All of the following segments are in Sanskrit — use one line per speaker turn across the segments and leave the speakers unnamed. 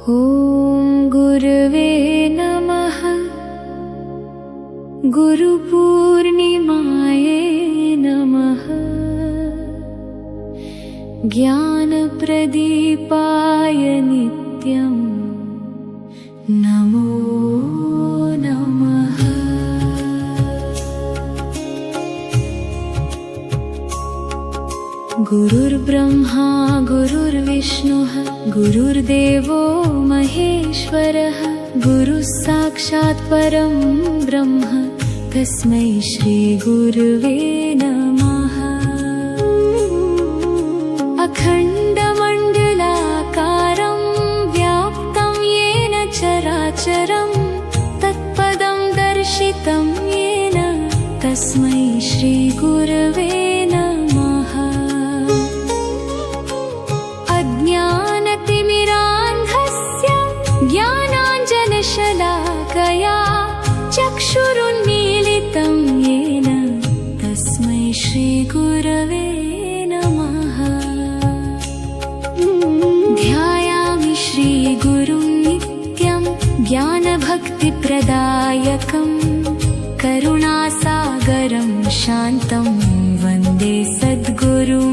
ॐ गुरवे नमः। गुरुपूर्णिमायै नमः। ज्ञानप्रदीपाय नित्यं नमो नमः। गुरुर्ब्रह्मा गुरुर्विष्णुः गुरुर्देवो महेश्वरः। गुरुः साक्षात् परं ब्रह्म तस्मै श्री गुरुवे नमः। अखण्डमण्डलाकारं व्याप्तं येन चराचरं तत्पदं दर्शितं येन तस्मै श्री गुरवे नमः। अज्ञानतिमिरान्धस्य ज्ञानाञ्जनशलाकया चक्षुरुन्मीलितं येन तस्मै श्री गुरवे नमः। ध्यायामि श्रीगुरुं नित्यं ज्ञानभक्तिप्रदायकं करुणासागरं शान्तं वन्दे सद्गुरुमीश्वरम्।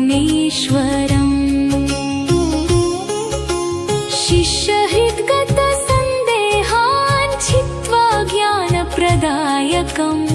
शिष्यहृद्गतसन्देहान् छित्त्वा ज्ञानप्रदायकम्